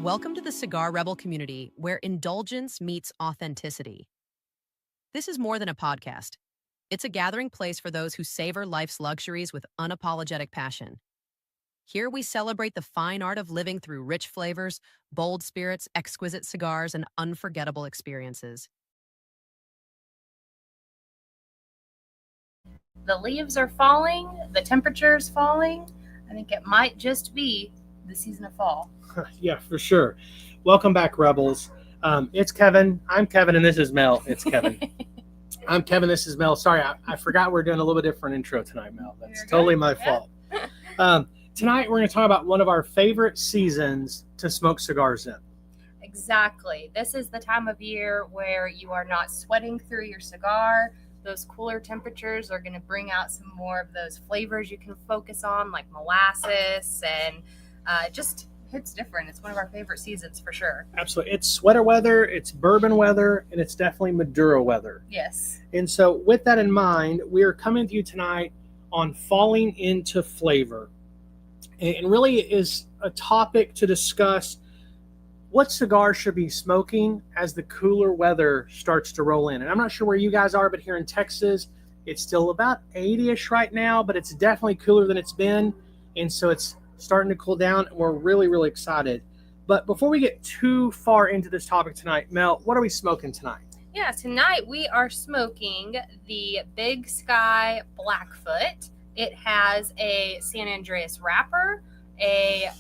Welcome to the Cigar Rebel community, where indulgence meets authenticity. This is more than a podcast. It's a gathering place for those who savor life's luxuries with unapologetic passion. Here we celebrate the fine art of living through rich flavors, bold spirits, exquisite cigars, and unforgettable experiences. The leaves are falling, the temperature is falling. I think it might just be the season of fall. Yeah, for sure. Welcome back, Rebels. It's Kevin. I'm Kevin, and this is Mel. It's Kevin. I'm Kevin. This is Mel. Sorry, I forgot we're doing a little bit different intro tonight, Mel. That's totally my fault. Tonight, we're going to talk about one of our favorite seasons to smoke cigars in. Exactly. This is the time of year where you are not sweating through your cigar. Those cooler temperatures are going to bring out some more of those flavors you can focus on, like molasses, and just hits different. It's one of our favorite seasons for sure. Absolutely. It's sweater weather, it's bourbon weather, and it's definitely Maduro weather. Yes. And so with that in mind, we are coming to you tonight on falling into flavor. And really is a topic to discuss what cigars should be smoking as the cooler weather starts to roll in. And I'm not sure where you guys are, but here in Texas, it's still about 80-ish right now, but it's definitely cooler than it's been. And so it's starting to cool down, and we're really, really excited. But before we get too far into this topic tonight, Mel, what are we smoking tonight? Yeah, tonight we are smoking the Big Sky Blackfoot. It has a San Andreas wrapper, a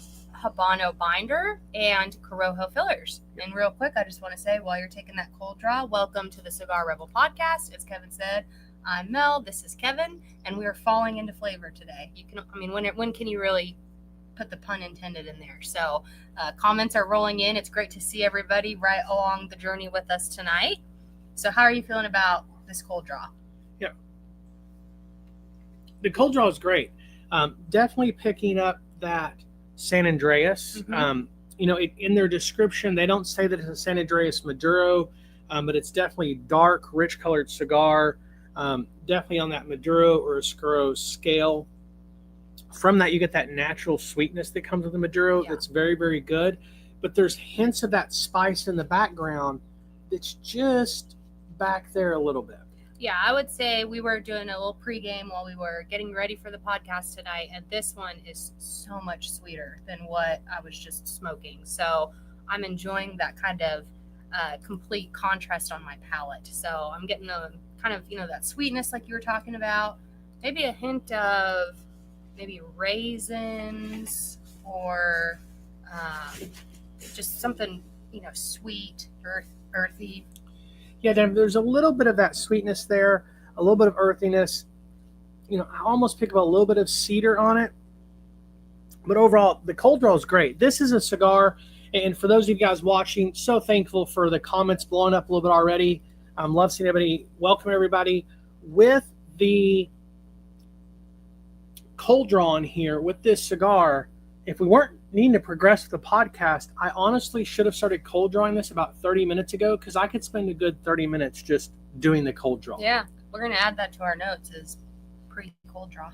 Habano binder, and Corojo fillers. And real quick, I just want to say, while you're taking that cold draw, welcome to the Cigar Rebel podcast. As Kevin said, I'm Mel, this is Kevin, and we are falling into flavor today. When can you really put the pun intended in there? So comments are rolling in. It's great to see everybody right along the journey with us tonight. So how are you feeling about this cold draw? Yeah, the cold draw is great. Definitely picking up that San Andreas. Mm-hmm. In their description, they don't say that it's a San Andreas Maduro, but it's definitely dark, rich colored cigar. Definitely on that Maduro or Oscuro scale. From that, you get that natural sweetness that comes with the Maduro. That's very, very good. But there's hints of that spice in the background that's just back there a little bit. Yeah, I would say we were doing a little pregame while we were getting ready for the podcast tonight, and this one is so much sweeter than what I was just smoking. So I'm enjoying that kind of complete contrast on my palate. So I'm getting a kind of, that sweetness like you were talking about, maybe a hint of maybe raisins or just something, sweet, earthy. Yeah, there's a little bit of that sweetness there, a little bit of earthiness. I almost pick up a little bit of cedar on it. But overall, the cold draw is great. This is a cigar, and for those of you guys watching, so thankful for the comments blowing up a little bit already. Love seeing everybody. Welcome everybody. With the cold draw on here, with this cigar, if we weren't needing to progress with the podcast, I honestly should have started cold drawing this about 30 minutes ago, because I could spend a good 30 minutes just doing the cold draw. Yeah, we're going to add that to our notes as pre-cold draw.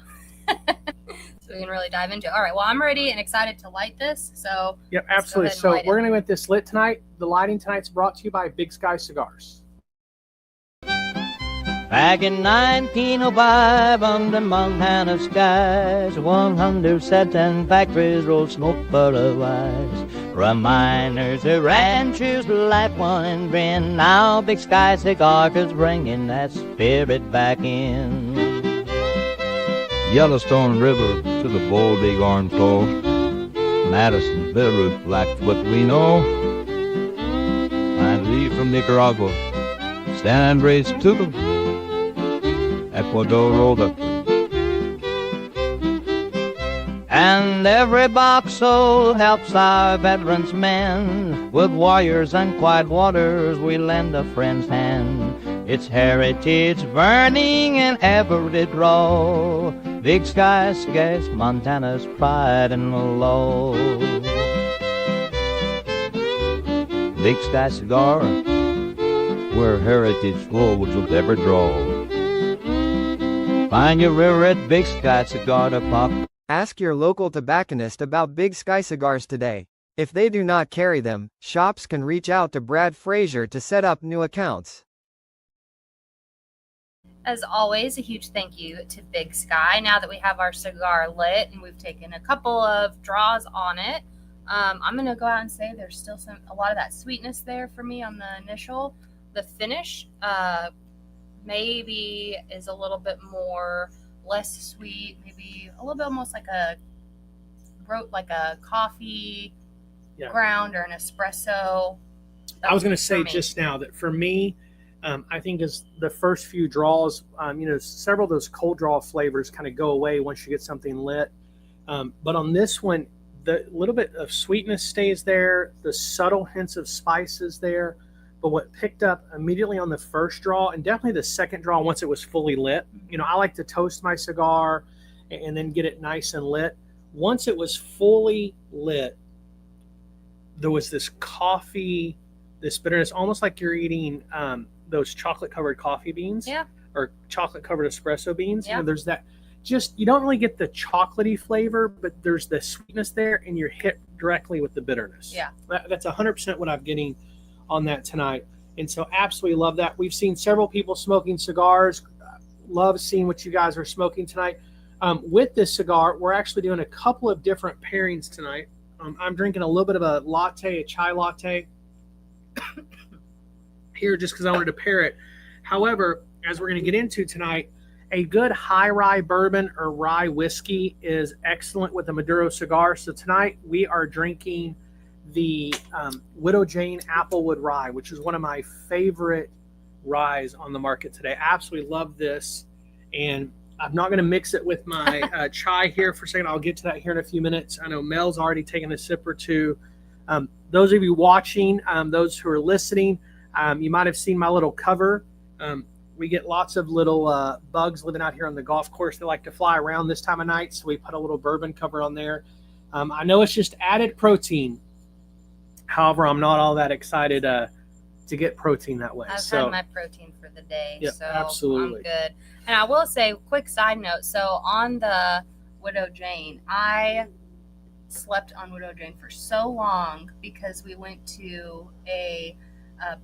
So we can really dive into it. All right, well, I'm ready and excited to light this. So yep, absolutely. So we're going to get this lit tonight. The lighting tonight's brought to you by Big Sky Cigars. Back in 1905, under Montana skies, 100 satin factories rolled smoke butterflies. Reminders of ranchers' life, one and grin. Now Big Sky Cigars is bringing that spirit back in. Yellowstone River to the bold bighorn flow. Madison, Beirut, Blackfoot, we know. And Lee from Nicaragua, San Andreas to the Ecuador rolled up. And every box soul helps our veterans mend. With warriors and quiet waters, we lend a friend's hand. It's heritage burning in every draw. Big Sky Cigars, Montana's pride and law. Big Sky Cigar, where heritage flows will ever draw. Find your rare red Big Sky cigar to pop. Ask your local tobacconist about Big Sky cigars today. If they do not carry them, shops can reach out to Brad Frazier to set up new accounts. As always, a huge thank you to Big Sky. Now that we have our cigar lit and we've taken a couple of draws on it, I'm going to go out and say there's still a lot of that sweetness there for me on the initial. The finish maybe is a little bit more, less sweet, maybe a little bit almost like a coffee ground or an espresso. I was going to say just now that for me, I think as the first few draws, several of those cold draw flavors kind of go away once you get something lit. But on this one, the little bit of sweetness stays there, the subtle hints of spices there. But what picked up immediately on the first draw, and definitely the second draw once it was fully lit, I like to toast my cigar and then get it nice and lit. Once it was fully lit, there was this coffee, this bitterness, almost like you're eating those chocolate-covered coffee beans, or chocolate-covered espresso beans. There's that. You don't really get the chocolatey flavor, but there's the sweetness there, and you're hit directly with the bitterness. That's 100% what I'm getting on that tonight, and so absolutely love that. We've seen several people smoking cigars. Love seeing what you guys are smoking tonight. With this cigar, we're actually doing a couple of different pairings tonight. I'm drinking a little bit of a latte, a chai latte here just because I wanted to pair it. However, as we're going to get into tonight, a good high rye bourbon or rye whiskey is excellent with a Maduro cigar. So tonight we are drinking the Widow Jane Applewood Rye, which is one of my favorite ryes on the market today. Absolutely love this. And I'm not going to mix it with my chai here for a second. I'll get to that here in a few minutes. I know Mel's already taken a sip or two. Those of you watching, those who are listening, you might have seen my little cover. We get lots of little bugs living out here on the golf course. They like to fly around this time of night, so we put a little bourbon cover on there. I know it's just added protein. However, I'm not all that excited to get protein that way. I've had my protein for the day, so absolutely. I'm good. And I will say, quick side note, so on the Widow Jane, I slept on Widow Jane for so long because we went to a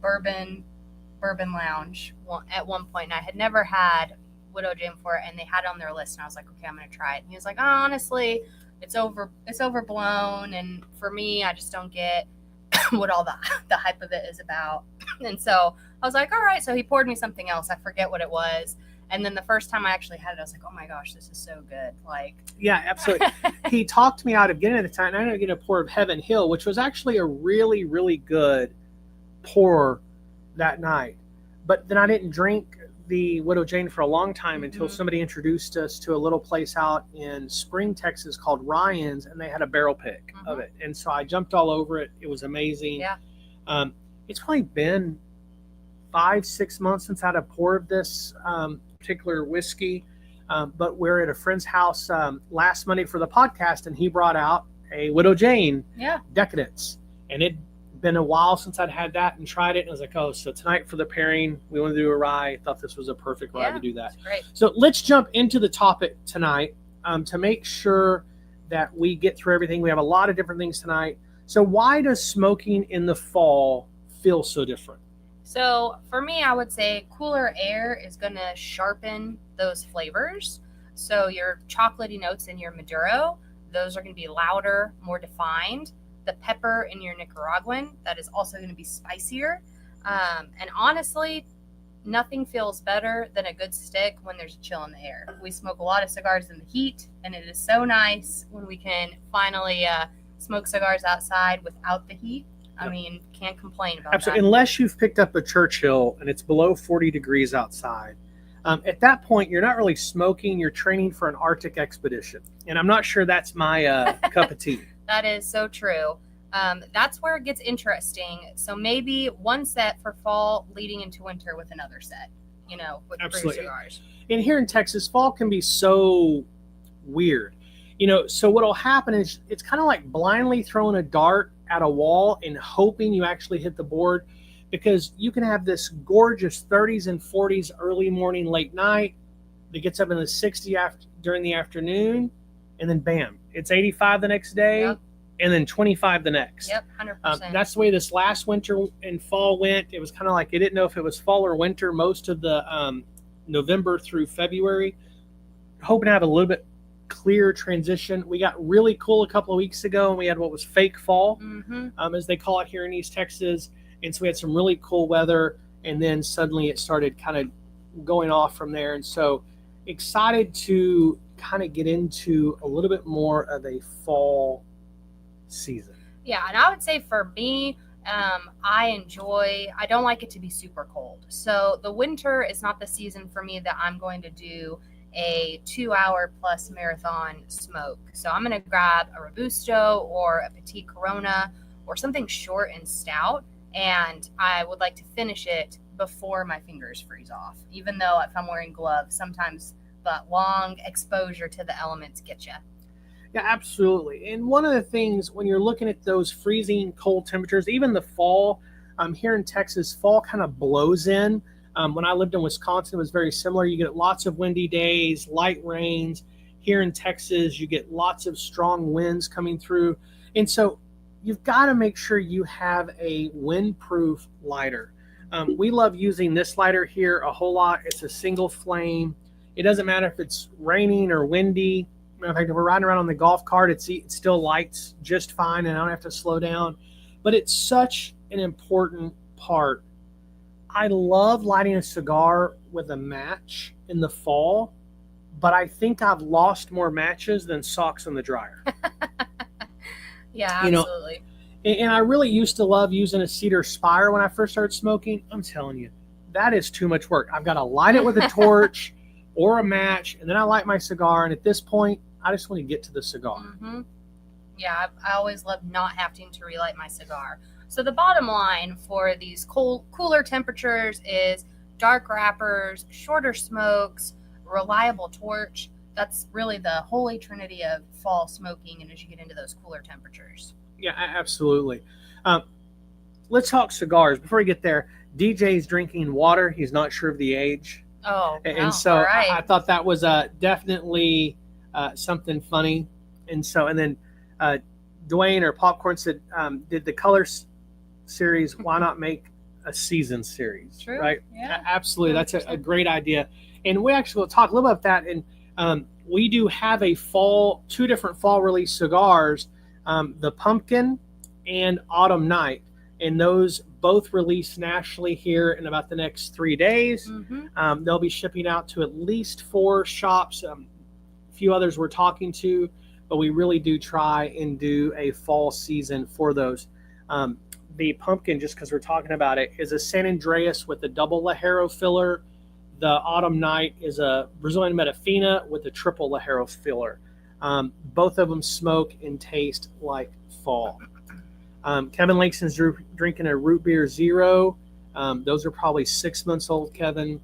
bourbon lounge at one point, and I had never had Widow Jane before, and they had it on their list, and I was like, okay, I'm going to try it. And he was like, oh, honestly, it's overblown, and for me, I just don't get what all the hype of it is about. And so I was like, all right. So he poured me something else. I forget what it was. And then the first time I actually had it, I was like, oh my gosh, this is so good. Yeah, absolutely. He talked me out of getting it at the time. I ended up getting a pour of Heaven Hill, which was actually a really, really good pour that night. But then I didn't drink the Widow Jane for a long time until somebody introduced us to a little place out in Spring, Texas called Ryan's, and they had a barrel pick of it. And so I jumped all over it. It was amazing. Yeah. It's probably been 5-6 months since I had a pour of this particular whiskey. But we're at a friend's house last Monday for the podcast, and he brought out a Widow Jane Decadence. And it'd been a while since I'd had that and tried it. And I was like, oh, so tonight for the pairing, we want to do a rye. I thought this was a perfect rye to do that. Great. So let's jump into the topic tonight to make sure that we get through everything. We have a lot of different things tonight. So why does smoking in the fall feel so different? So for me, I would say cooler air is going to sharpen those flavors. So your chocolatey notes in your Maduro, those are going to be louder, more defined. The pepper in your Nicaraguan, that is also going to be spicier. And honestly, nothing feels better than a good stick when there's a chill in the air. We smoke a lot of cigars in the heat, and it is so nice when we can finally smoke cigars outside without the heat. I mean, can't complain about that. Unless you've picked up a Churchill and it's below 40 degrees outside. At that point, you're not really smoking. You're training for an Arctic expedition. And I'm not sure that's my cup of tea. That is so true. That's where it gets interesting. So maybe one set for fall leading into winter with another set, with fruit cigars. And here in Texas, fall can be so weird. So what'll happen is it's kind of like blindly throwing a dart at a wall and hoping you actually hit the board, because you can have this gorgeous 30s and 40s early morning, late night that gets up in the 60s during the afternoon, and then bam, it's 85 the next day. Yep. and then 25 the next. Yep, 100%. That's the way this last winter and fall went. It was kind of like it didn't know if it was fall or winter most of the November through February. Hoping to have a little bit clear transition. We got really cool a couple of weeks ago, and we had what was fake fall, as they call it here in East Texas. And so we had some really cool weather, and then suddenly it started kind of going off from there. And so excited to kind of get into a little bit more of a fall season. Yeah, and I would say for me, I don't like it to be super cold. So the winter is not the season for me that I'm going to do a 2-hour plus marathon smoke. So I'm going to grab a Robusto or a Petite Corona or something short and stout, and I would like to finish it before my fingers freeze off. Even though if I'm wearing gloves, sometimes that long exposure to the elements get you. Yeah, absolutely. And one of the things when you're looking at those freezing cold temperatures, even the fall, here in Texas, fall kind of blows in. When I lived in Wisconsin, it was very similar. You get lots of windy days, light rains. Here in Texas, you get lots of strong winds coming through. And so you've got to make sure you have a windproof lighter. We love using this lighter here a whole lot. It's a single flame. It doesn't matter if it's raining or windy. In fact, if we're riding around on the golf cart, it still lights just fine, and I don't have to slow down. But it's such an important part. I love lighting a cigar with a match in the fall, but I think I've lost more matches than socks in the dryer. Yeah, absolutely. And I really used to love using a cedar spire when I first started smoking. I'm telling you, that is too much work. I've got to light it with a torch or a match, and then I light my cigar. And at this point, I just want to get to the cigar. Yeah, I always love not having to relight my cigar. So the bottom line for these cooler temperatures is dark wrappers, shorter smokes, reliable torch. That's really the holy trinity of fall smoking, and as you get into those cooler temperatures. Yeah, absolutely. Let's talk cigars. Before we get there, DJ's drinking water. He's not sure of the age. Oh, and so right. I thought that was definitely something funny. And then Dwayne or Popcorn said, did the colors series, why not make a season series? True. Right? Yeah. Absolutely. That's a great idea. And we actually will talk a little about that. And we do have two different fall release cigars, the Pumpkin and Autumn Night. And those both release nationally here in about the next 3 days. They'll be shipping out to at least 4 shops. A few others we're talking to, but we really do try and do a fall season for those. The Pumpkin, just because we're talking about it, is a San Andreas with a double Lajero filler. The Autumn Night is a Brazilian Metafina with a triple Lajero filler. Both of them smoke and taste like fall. Kevin Langston's drinking a Root Beer Zero. Those are probably 6 months old, Kevin.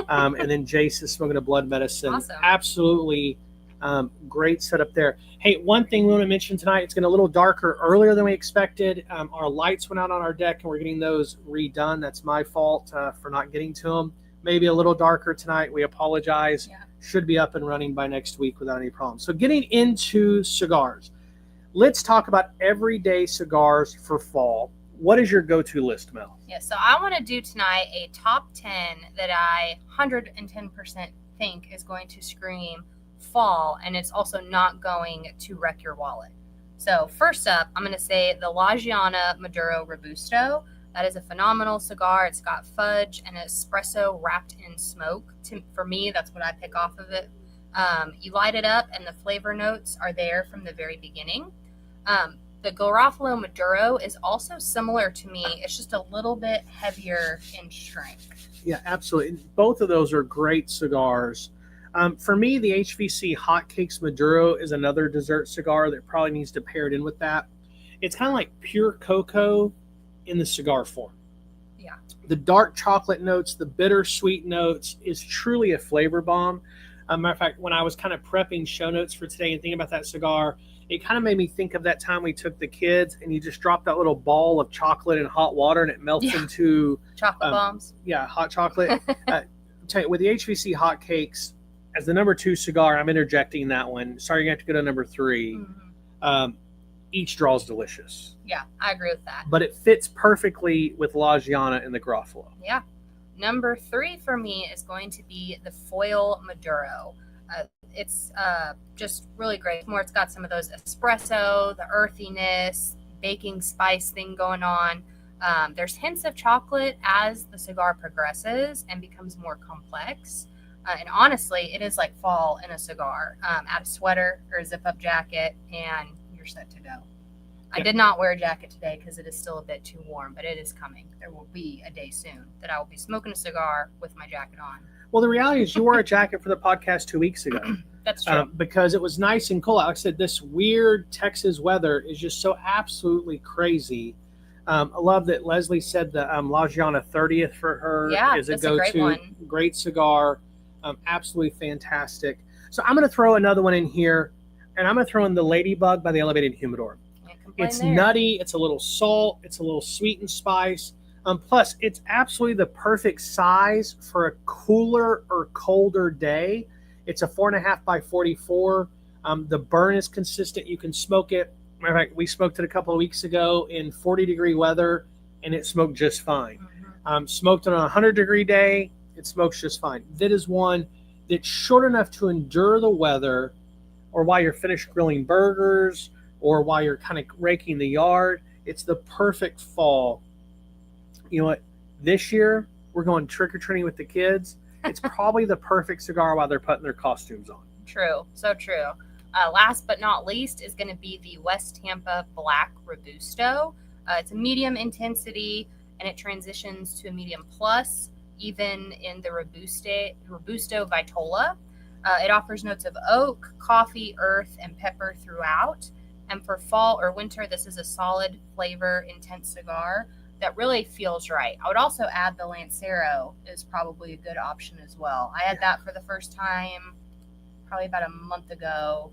And then Jace is smoking a Blood Medicine. Awesome. Absolutely great setup there. Hey, one thing we want to mention tonight, it's getting a little darker earlier than we expected. Our lights went out on our deck, and we're getting those redone. That's my fault for not getting to them. Maybe a little darker tonight. We apologize. Yeah. Should be up and running by next week without any problems. So getting into cigars, let's talk about everyday cigars for fall. What is your go-to list, Mel? Yeah, so I want to do tonight a top 10 that I 110% think is going to scream fall, and it's also not going to wreck your wallet. So first up, I'm going to say the La Giana Maduro Robusto. That is a phenomenal cigar. It's got fudge and espresso wrapped in smoke. For me, that's what I pick off of it. You light it up, and the flavor notes are there from the very beginning. The Garofalo Maduro is also similar to me. It's just a little bit heavier in strength. Yeah, absolutely. Both of those are great cigars. For me, the HVC Hotcakes Maduro is another dessert cigar that probably needs to pair it in with that. It's kind of like pure cocoa in the cigar form. Yeah. The dark chocolate notes, the bittersweet notes is truly a flavor bomb. Matter of fact, when I was kind of prepping show notes for today and thinking about that cigar, it kind of made me think of that time we took the kids and you just drop that little ball of chocolate in hot water and it melts into chocolate bombs. Yeah, hot chocolate. Tell you, with the HVC Hotcakes, as the number 2 cigar, I'm interjecting that one. Sorry, you have to go to number 3. each draw is delicious. Yeah, I agree with that. But it fits perfectly with La Giana and the Garofalo. Yeah. Number 3 for me is going to be the Foil Maduro. It's just really great. It's got some of those espresso, the earthiness, baking spice thing going on. There's hints of chocolate as the cigar progresses and becomes more complex. And honestly, it is like fall in a cigar. Add a sweater or a zip-up jacket, and you're set to go. I did not wear a jacket today because it is still a bit too warm, but it is coming. There will be a day soon that I will be smoking a cigar with my jacket on. Well, the reality is you wore a jacket for the podcast 2 weeks ago. That's true. Because it was nice and cool. Like I said, this weird Texas weather is just so absolutely crazy. I love that Leslie said the La Giana 30th for her is a go-to. Great cigar. Absolutely fantastic. So I'm going to throw another one in here, and I'm going to throw in the Ladybug by the Elevated Humidor. It's nutty. It's a little salt. It's a little sweet and spice. Plus, it's absolutely the perfect size for a cooler or colder day. It's a 4.5 by 44. The burn is consistent. You can smoke it. Matter of fact, we smoked it a couple of weeks ago in 40-degree weather, and it smoked just fine. Smoked it on a 100-degree day. It smokes just fine. That is one that's short enough to endure the weather, or while you're finished grilling burgers, or while you're kind of raking the yard. It's the perfect fall. You know what? This year, we're going trick-or-treating with the kids. It's probably the perfect cigar while they're putting their costumes on. True. So true. Last but not least is going to be the West Tampa Black Robusto. It's a medium intensity, and it transitions to a medium plus, even in the Robusto Vitola. It offers notes of oak, coffee, earth, and pepper throughout. And for fall or winter, this is a solid flavor, intense cigar that really feels right. I would also add the Lancero is probably a good option as well. I had that for the first time probably about a month ago,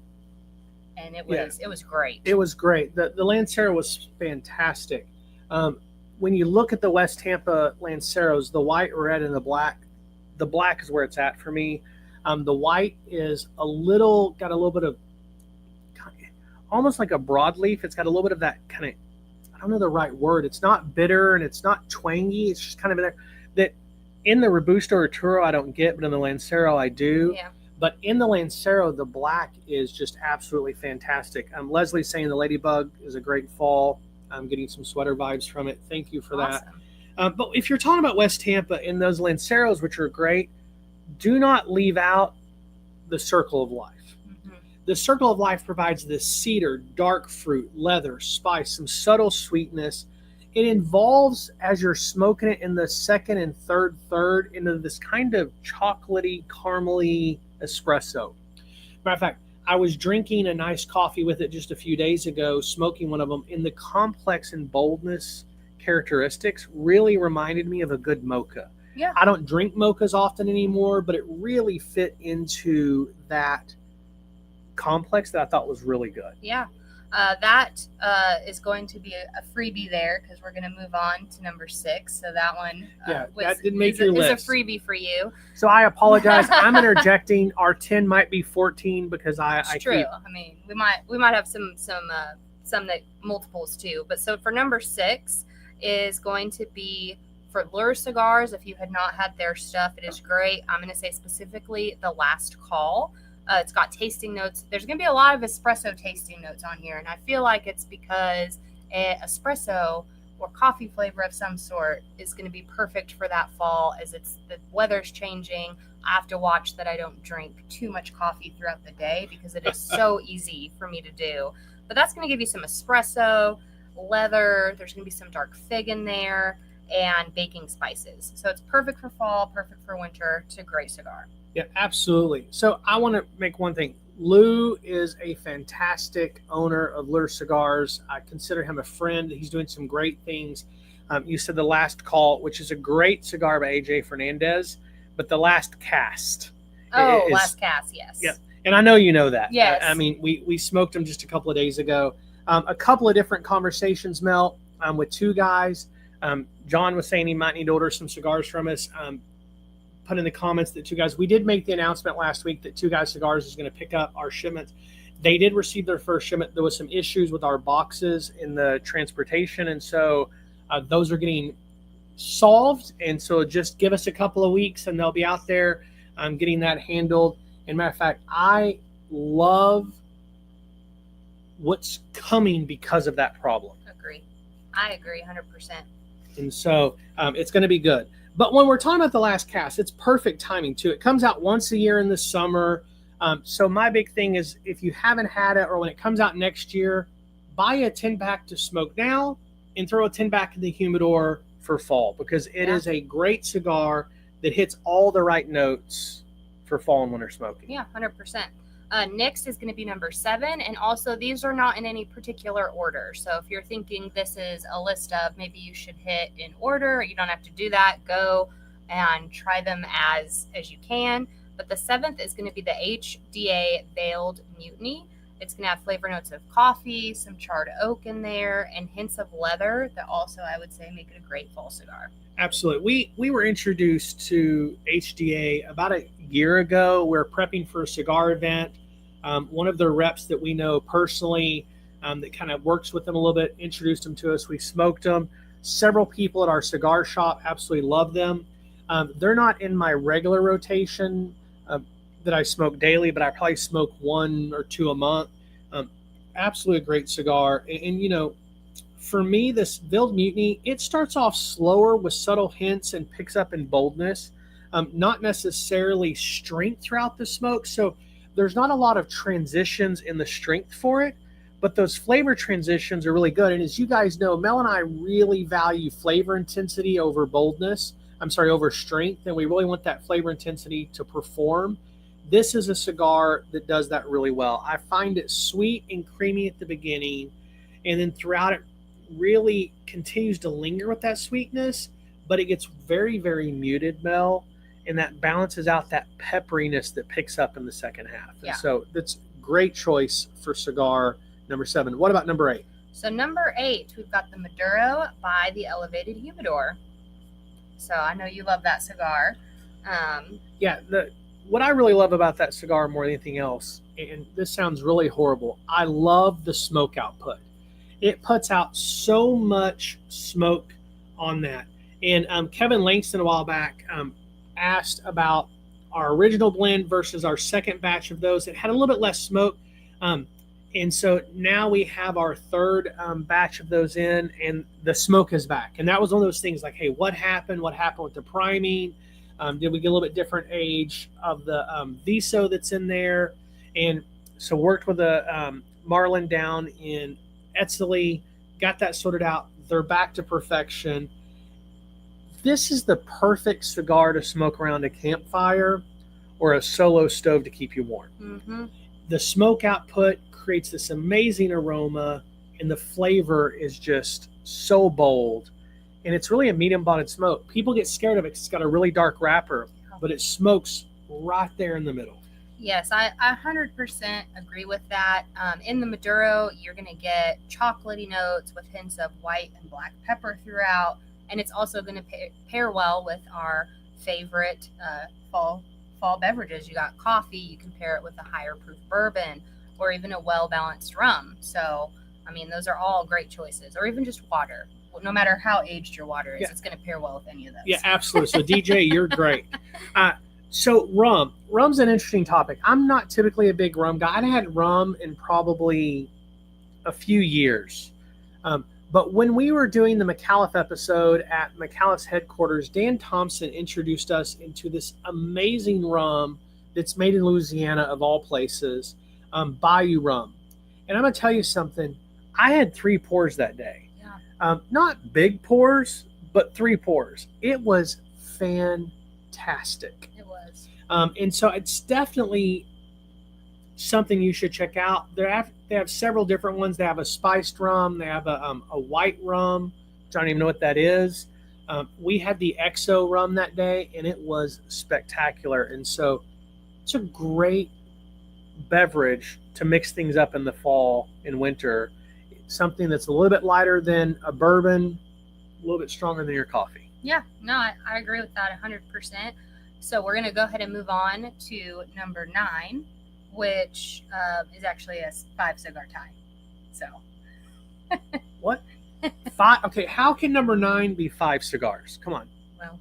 and it was great. It was great. The Lancero was fantastic. When you look at the West Tampa Lanceros, the white, red, and the black is where it's at for me. The white is got a little bit of almost like a broadleaf. It's got a little bit of that kind of, I don't know the right word. It's not bitter and it's not twangy. It's just kind of there. That in the Robusto or Turo I don't get, but in the Lancero I do. Yeah. But in the Lancero, the black is just absolutely fantastic. Leslie's saying the Ladybug is a great fall. I'm getting some sweater vibes from it. Thank you for that. But if you're talking about West Tampa in those Lanceros, which are great, do not leave out the Circle of Life. The Circle of Life provides this cedar, dark fruit, leather, spice, some subtle sweetness. It involves, as you're smoking it in the second and third, into this kind of chocolatey, caramely espresso. Matter of fact, I was drinking a nice coffee with it just a few days ago, smoking one of them, and the complex and boldness characteristics really reminded me of a good mocha. Yeah. I don't drink mochas often anymore, but it really fit into that complex that I thought was really good. Yeah. That is going to be a freebie there because we're going to move on to number 6. So that one that didn't make your list. Is a freebie for you. So I apologize. I'm interjecting. Our 10 might be 14 because It's true. I mean, we might have some that multiples too. But so for number 6 is going to be for Lure Cigars. If you had not had their stuff, it is great. I'm going to say specifically the Last Call. It's got tasting notes. There's going to be a lot of espresso tasting notes on here, and I feel like it's because espresso or coffee flavor of some sort is going to be perfect for that fall as the weather's changing. I have to watch that I don't drink too much coffee throughout the day because it is so easy for me to do. But that's going to give you some espresso, leather. There's going to be some dark fig in there and baking spices. So it's perfect for fall, perfect for winter. It's a great cigar. Yeah, absolutely. So I want to make one thing. Lou is a fantastic owner of Lure Cigars. I consider him a friend. He's doing some great things. You said the Last Call, which is a great cigar by AJ Fernandez, but the Last Cast. Last Cast, yes. Yeah, and I know you know that. Yes. I mean, we smoked them just a couple of days ago. A couple of different conversations, Mel, with two guys. John was saying he might need to order some cigars from us. Put in the comments that Two Guys, we did make the announcement last week that Two Guys Cigars is going to pick up our shipments. They did receive their first shipment. There was some issues with our boxes in the transportation, and so those are getting solved. And so just give us a couple of weeks, and they'll be out there getting that handled. And matter of fact, I love what's coming because of that problem. I agree 100%. And so it's going to be good. But when we're talking about the last cast, it's perfect timing too. It comes out once a year in the summer. So my big thing is, if you haven't had it, or when it comes out next year, buy a 10-pack to smoke now and throw a 10-pack in the humidor for fall, because it is a great cigar that hits all the right notes for fall and winter smoking. Yeah, 100%. Next is going to be number 7. And also, these are not in any particular order. So if you're thinking this is a list of maybe you should hit in order, you don't have to do that. Go and try them as you can. But the 7th is going to be the HDA Veiled Mutiny. It's going to have flavor notes of coffee, some charred oak in there, and hints of leather that also, I would say, make it a great fall cigar. Absolutely. We were introduced to HDA about a year ago. We're prepping for a cigar event. One of their reps that we know personally that kind of works with them a little bit introduced them to us. We smoked them. Several people at our cigar shop absolutely love them. They're not in my regular rotation that I smoke daily, but I probably smoke 1 or 2 a month. Absolutely a great cigar. And you know, for me, this Veiled Mutiny, it starts off slower with subtle hints and picks up in boldness, not necessarily strength throughout the smoke. So there's not a lot of transitions in the strength for it, but those flavor transitions are really good. And as you guys know, Mel and I really value flavor intensity over boldness. Over strength. And we really want that flavor intensity to perform. This is a cigar that does that really well. I find it sweet and creamy at the beginning, and then throughout it really continues to linger with that sweetness, but it gets very, very muted, Mel, and that balances out that pepperiness that picks up in the second half. Yeah. And so that's great choice for cigar number 7. What about number 8? So number 8, we've got the Maduro by the Elevated Humidor. So I know you love that cigar. What I really love about that cigar more than anything else, and this sounds really horrible, I love the smoke output. It puts out so much smoke on that. And Kevin Langston a while back asked about our original blend versus our second batch of those. It had a little bit less smoke. And so now we have our third batch of those in, and the smoke is back. And that was one of those things like, hey, what happened? What happened with the priming? Did we get a little bit different age of the Viso that's in there? And so worked with a Marlin down in Etzeli, got that sorted out. They're back to perfection. This is the perfect cigar to smoke around a campfire or a solo stove to keep you warm. Mm-hmm. The smoke output creates this amazing aroma, and the flavor is just so bold. And it's really a medium-bodied smoke. People get scared of it because it's got a really dark wrapper, but it smokes right there in the middle. Yes, I 100% agree with that. In the Maduro, you're going to get chocolatey notes with hints of white and black pepper throughout. And it's also going to pair well with our favorite fall beverages. You got coffee, you can pair it with a higher proof bourbon, or even a well-balanced rum. So, I mean, those are all great choices. Or even just water. No matter how aged your water is, it's going to pair well with any of those. Yeah, absolutely. So, DJ, you're great. So rum's an interesting topic. I'm not typically a big rum guy. I hadn't had rum in probably a few years. But when we were doing the McAuliffe episode at McAuliffe's headquarters, Dan Thompson introduced us into this amazing rum that's made in Louisiana, of all places, Bayou rum. And I'm going to tell you something. I had 3 pours that day. Yeah. Not big pours, but 3 pours. It was fantastic. It was. And so it's definitely something you should check out. They have several different ones. They have a spiced rum. They have a white rum, which I don't even know what that is. We had the XO rum that day, and it was spectacular. And so it's a great beverage to mix things up in the fall and winter. Something that's a little bit lighter than a bourbon, a little bit stronger than your coffee. Yeah, no, I agree with that 100%. So we're going to go ahead and move on to number 9, which is actually a 5 cigar tie. So What? 5? Okay, how can number 9 be 5 cigars? Come on. well,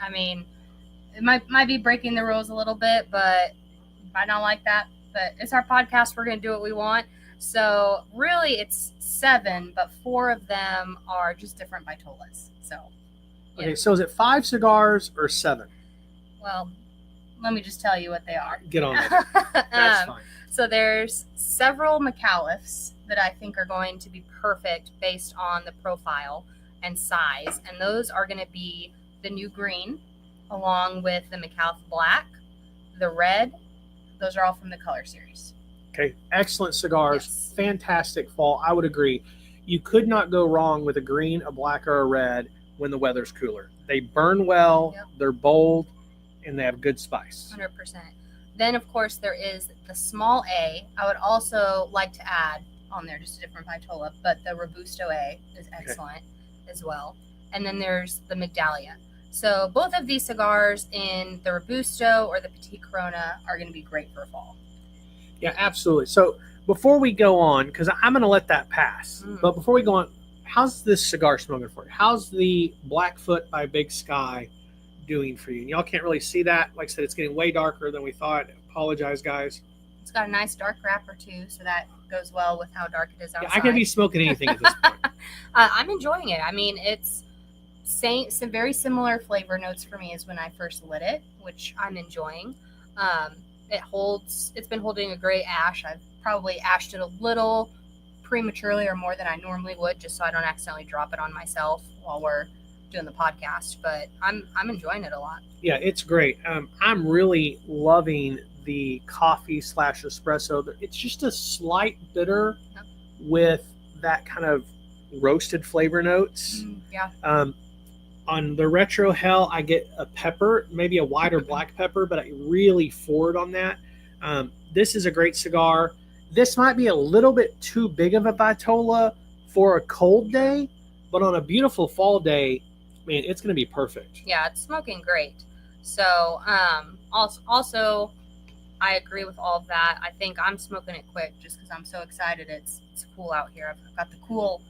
I mean, it might be breaking the rules a little bit, but I don't like that. But it's our podcast. We're going to do what we want. So really it's 7, but 4 of them are just different Vitolas. So, yeah. Okay, so is it 5 cigars or 7? Well, let me just tell you what they are. Get on it. That's fine. So there's several McAuliffes that I think are going to be perfect based on the profile and size. And those are going to be the new green along with the McAuliffe black, the red. Those are all from the color series. Okay, excellent cigars. Yes. Fantastic fall. I would agree. You could not go wrong with a green, a black, or a red when the weather's cooler. They burn well, Yep. they're bold, and they have good spice. 100%. Then, of course, there is the small A. I would also like to add on there just a different Vitola, but the Robusto A is excellent as well. And then there's the Migdalia. So both of these cigars in the Robusto or the Petit Corona are going to be great for fall. Yeah, absolutely. So before we go on, because I'm going to let that pass, but before we go on, how's this cigar smoking for you? How's the Blackfoot by Big Sky doing for you? And y'all can't really see that. Like I said, it's getting way darker than we thought. Apologize, guys. It's got a nice dark wrapper too, so that goes well with how dark it is outside. Yeah, I could be smoking anything at this point. I'm enjoying it. I mean, it's some very similar flavor notes for me as when I first lit it, which I'm enjoying. It's been holding a great ash. I've probably ashed it a little prematurely or more than I normally would, just so I don't accidentally drop it on myself while we're doing the podcast. But I'm enjoying it a lot. Yeah, it's great. I'm really loving the coffee / espresso. It's just a slight bitter with that kind of roasted flavor notes. Yeah. On the Retro Hell, I get a pepper, maybe a white or black pepper, but I really forward on that. This is a great cigar. This might be a little bit too big of a Vitola for a cold day, but on a beautiful fall day, man, it's going to be perfect. Yeah, it's smoking great. So, also, I agree with all of that. I think I'm smoking it quick just because I'm so excited. It's cool out here. I've got the cool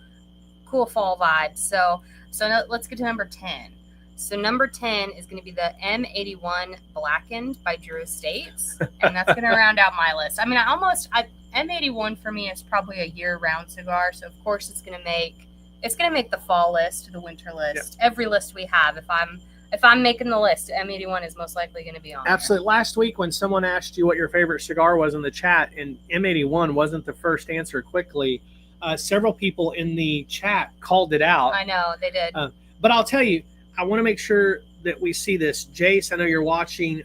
fall vibes. So now let's get to number 10. So number 10 is going to be the M81 Blackened by Drew Estates, and that's going to round out my list. I mean, M81 for me is probably a year-round cigar, so of course it's going to make the fall list, the winter list, every list we have. If I'm making the list, M81 is most likely going to be on. Absolutely. There. Last week when someone asked you what your favorite cigar was in the chat, and M81 wasn't the first answer quickly, several people in the chat called it out. I know, they did. But I'll tell you, I want to make sure that we see this. Jace, I know you're watching.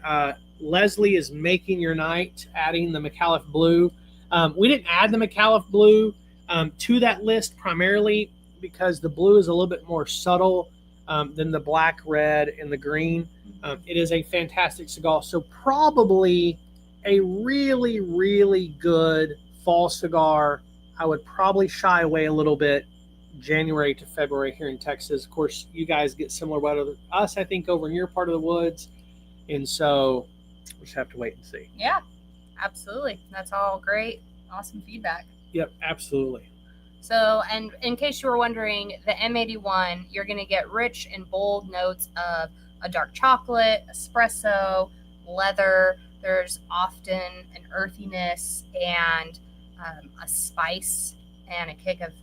Leslie is making your night, adding the McAuliffe Blue. We didn't add the McAuliffe Blue to that list primarily because the blue is a little bit more subtle than the black, red, and the green. It is a fantastic cigar. So probably a really, really good fall cigar. I would probably shy away a little bit January to February here in Texas. Of course, you guys get similar weather to us, I think, over in your part of the woods. And so we just have to wait and see. Yeah, absolutely. That's all great. Awesome feedback. Yep, absolutely. So, and in case you were wondering, the M81, you're going to get rich and bold notes of a dark chocolate, espresso, leather. There's often an earthiness and a spice and a kick of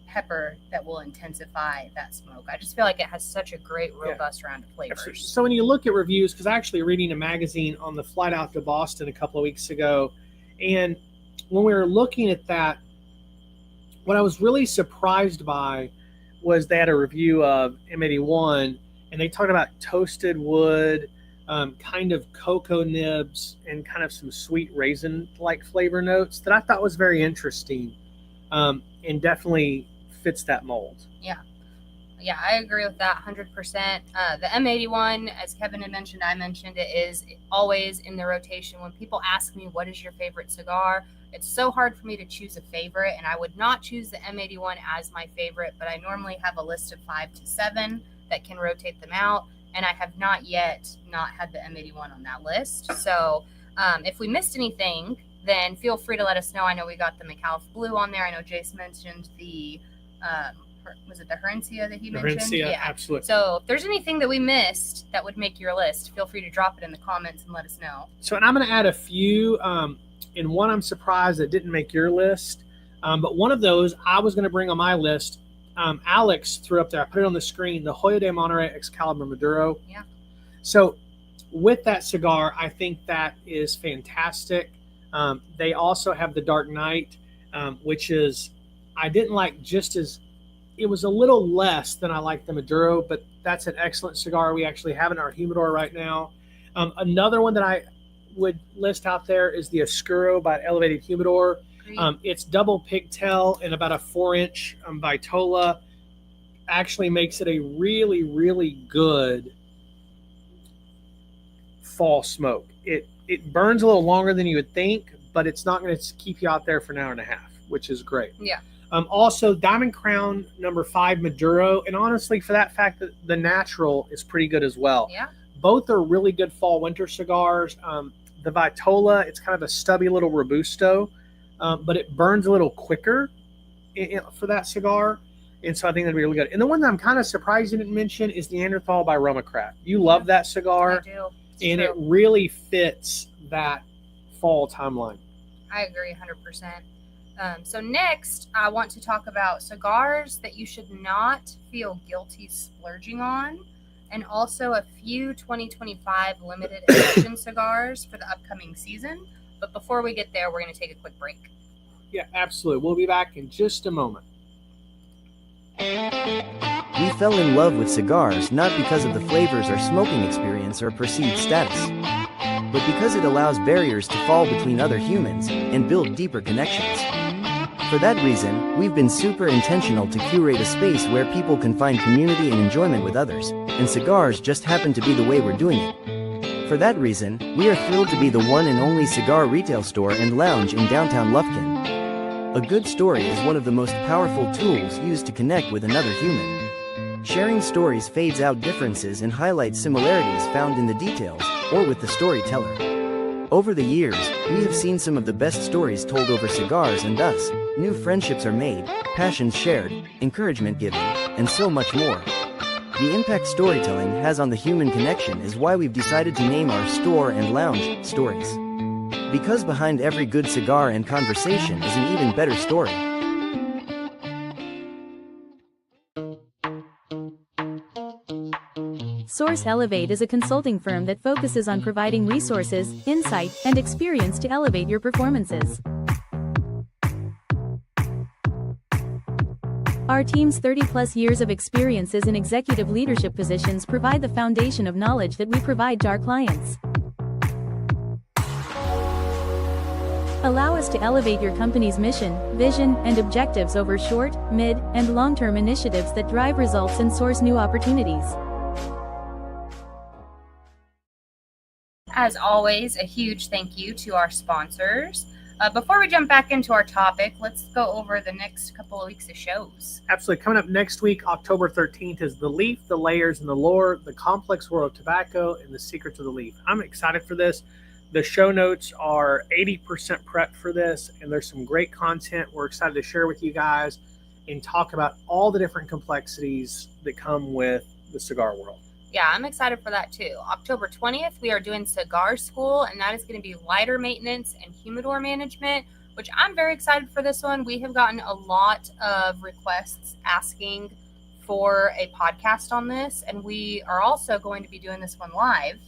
pepper that will intensify that smoke. I just feel like it has such a great, robust round of flavors. Absolutely. So when you look at reviews, because I actually reading a magazine on the flight out to Boston a couple of weeks ago, and when we were looking at that, what I was really surprised by was they had a review of M81, and they talked about toasted wood, kind of cocoa nibs, and kind of some sweet raisin-like flavor notes that I thought was very interesting, and definitely fits that mold. Yeah, I agree with that 100%. The M81, as Kevin had mentioned, I mentioned, it is always in the rotation. When people ask me, what is your favorite cigar? It's so hard for me to choose a favorite, and I would not choose the M81 as my favorite, but I normally have a list of 5 to 7 that can rotate them out, and I have not yet not had the M81 on that list. So if we missed anything, then feel free to let us know. I know we got the McAuliffe Blue on there. I know Jace mentioned the, was it the Herencia that he mentioned? Herencia, yeah, absolutely. So if there's anything that we missed that would make your list, feel free to drop it in the comments and let us know. So, and I'm going to add a few. And one I'm surprised that didn't make your list. But one of those I was going to bring on my list. Alex threw up there. I put it on the screen. The Hoyo de Monterrey Excalibur Maduro. Yeah. So with that cigar, I think that is fantastic. They also have the Dark Knight, which is, I didn't like just as, it was a little less than I like the Maduro, but that's an excellent cigar. We actually have it in our humidor right now. Another one that I would list out there is the Oscuro by Elevated Humidor. It's double pigtail and about a 4-inch Vitola. Actually makes it a really, really good fall smoke. It burns a little longer than you would think, but it's not going to keep you out there for an hour and a half, which is great. Yeah. Also, Diamond Crown number 5 Maduro, and honestly, for that fact, that the Natural is pretty good as well. Yeah. Both are really good fall winter cigars. The Vitola, it's kind of a stubby little Robusto, but it burns a little quicker for that cigar. And so I think that'd be really good. And the one that I'm kind of surprised you didn't mention is the Neanderthal by Romacrat. You love that cigar. I do. And it really fits that fall timeline. I agree 100%. So next, I want to talk about cigars that you should not feel guilty splurging on, and also a few 2025 limited edition cigars for the upcoming season. But before we get there, we're going to take a quick break. Yeah, absolutely. We'll be back in just a moment. We fell in love with cigars not because of the flavors or smoking experience or perceived status, but because it allows barriers to fall between other humans and build deeper connections. For that reason, we've been super intentional to curate a space where people can find community and enjoyment with others, and cigars just happen to be the way we're doing it. For that reason, we are thrilled to be the one and only cigar retail store and lounge in downtown Lufkin. A good story is one of the most powerful tools used to connect with another human. Sharing stories fades out differences and highlights similarities found in the details, or with the storyteller. Over the years, we have seen some of the best stories told over cigars, and thus, new friendships are made, passions shared, encouragement given, and so much more. The impact storytelling has on the human connection is why we've decided to name our store and lounge Stories. Because behind every good cigar and conversation is an even better story. Source Elevate is a consulting firm that focuses on providing resources, insight, and experience to elevate your performances. Our team's 30-plus years of experiences in executive leadership positions provide the foundation of knowledge that we provide to our clients. Allow us to elevate your company's mission, vision, and objectives over short, mid, and long-term initiatives that drive results and source new opportunities. As always, a huge thank you to our sponsors. Before we jump back into our topic, let's go over the next couple of weeks of shows. Absolutely. Coming up next week, October 13th, is The Leaf, The Layers, and the Lore, The Complex World of Tobacco, and The Secrets of the Leaf. I'm excited for this. The show notes are 80% prepped for this, and there's some great content we're excited to share with you guys and talk about all the different complexities that come with the cigar world. Yeah, I'm excited for that too. October 20th, we are doing Cigar School, and that is going to be lighter maintenance and humidor management, which I'm very excited for this one. We have gotten a lot of requests asking for a podcast on this, and we are also going to be doing this one live.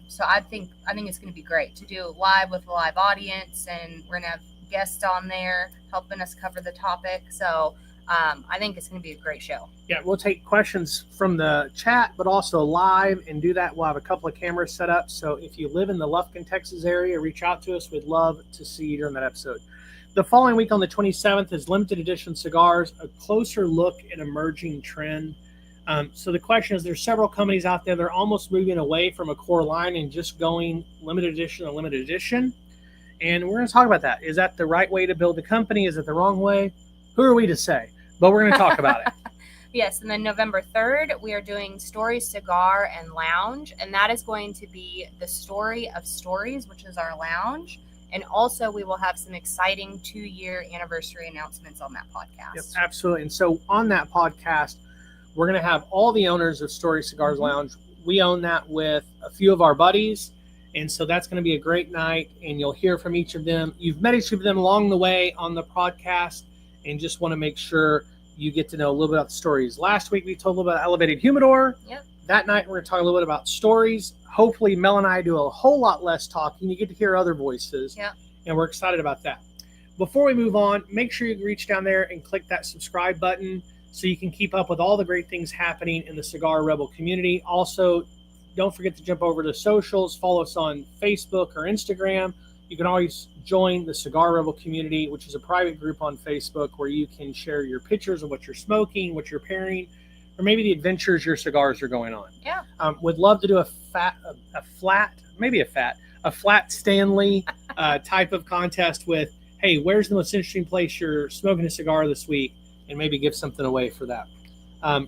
So I think it's going to be great to do live with a live audience, and we're going to have guests on there helping us cover the topic. So I think it's going to be a great show. Yeah, we'll take questions from the chat, but also live, and do that. We'll have a couple of cameras set up. So if you live in the Lufkin, Texas area, reach out to us. We'd love to see you during that episode. The following week on the 27th is limited edition cigars, a closer look at emerging trend. So the question is, there's several companies out there that are almost moving away from a core line and just going limited edition. And we're going to talk about that. Is that the right way to build a company? Is it the wrong way? Who are we to say? But we're going to talk about it. Yes, and then November 3rd, we are doing Story, Cigar, and Lounge, and that is going to be the Story of Stories, which is our lounge, And also, we will have some exciting 2-year anniversary announcements on that podcast. Yep, absolutely. And so on that podcast, we're going to have all the owners of Story Cigars Lounge. We own that with a few of our buddies. And so that's going to be a great night. And you'll hear from each of them. You've met each of them along the way on the podcast, and just want to make sure you get to know a little bit about the stories. Last week, we told a little bit about Elevated Humidor. Yep. That night, we're going to talk a little bit about stories. Hopefully, Mel and I do a whole lot less talking. You get to hear other voices. Yep. And we're excited about that. Before we move on, make sure you reach down there and click that subscribe button so you can keep up with all the great things happening in the Cigar Rebel community. Also, don't forget to jump over to socials. Follow us on Facebook or Instagram. You can always join the Cigar Rebel community, which is a private group on Facebook where you can share your pictures of what you're smoking, what you're pairing, or maybe the adventures your cigars are going on. Yeah. Would love to do a flat Stanley type of contest with, hey, where's the most interesting place you're smoking a cigar this week? And maybe give something away for that.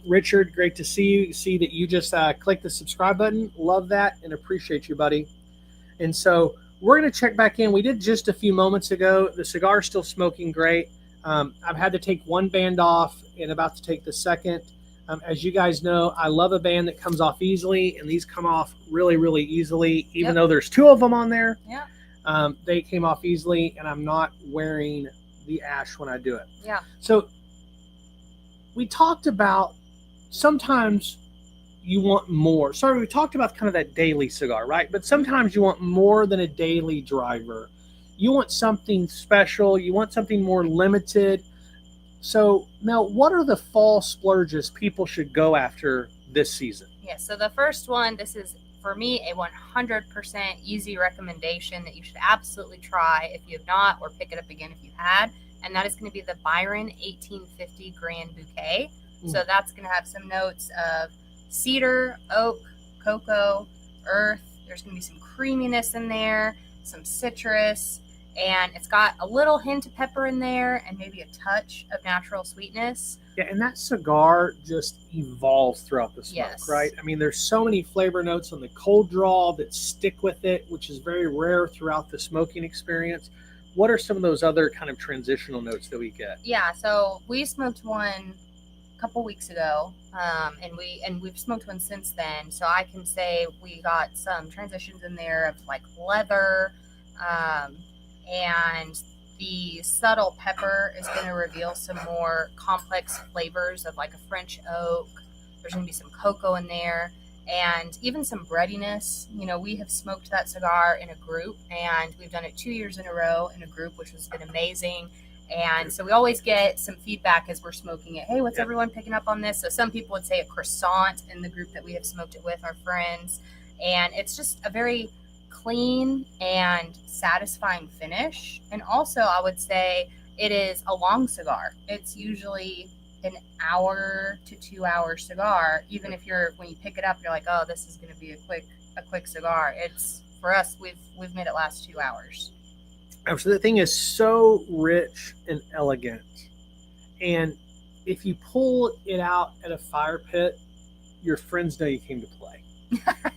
Richard, great to see you. See that you just clicked the subscribe button. Love that and appreciate you, buddy. And so we're going to check back in. We did just a few moments ago. The cigar's still smoking great. I've had to take one band off and about to take the second. As you guys know, I love a band that comes off easily, and these come off really, really easily, even though there's 2 of them on there. Yeah. They came off easily, and I'm not wearing the ash when I do it. Yeah. So we talked about sometimes you want more. Sorry, we talked about kind of that daily cigar, right? But sometimes you want more than a daily driver. You want something special. You want something more limited. So, Mel, what are the fall splurges people should go after this season? Yeah, so the first one, this is, for me, a 100% easy recommendation that you should absolutely try if you have not, or pick it up again if you had, and that is going to be the Byron 1850 Grand Bouquet. So that's going to have some notes of cedar, oak, cocoa, earth. There's going to be some creaminess in there, some citrus, and it's got a little hint of pepper in there and maybe a touch of natural sweetness. Yeah, and that cigar just evolves throughout the smoke, Yes. right? I mean, there's so many flavor notes on the cold draw that stick with it, which is very rare throughout the smoking experience. What are some of those other kind of transitional notes that we get? Yeah, so we smoked one a couple weeks ago, and we've smoked one since then. So I can say we got some transitions in there of like leather, and the subtle pepper is going to reveal some more complex flavors of like a French oak. There's going to be some cocoa in there, and even some breadiness. You know, we have smoked that cigar in a group, and we've done it 2 years in a row in a group, which has been amazing. And so we always get some feedback as we're smoking it. Hey, what's everyone picking up on this? So some people would say a croissant in the group that we have smoked it with, our friends. And it's just a very clean and satisfying finish. And also, I would say it is a long cigar. It's usually an hour to 2 hour cigar. Even if when you pick it up, you're like, oh, this is going to be a quick cigar. It's, for us, we've made it last 2 hours. So the thing is so rich and elegant. And if you pull it out at a fire pit, your friends know you came to play,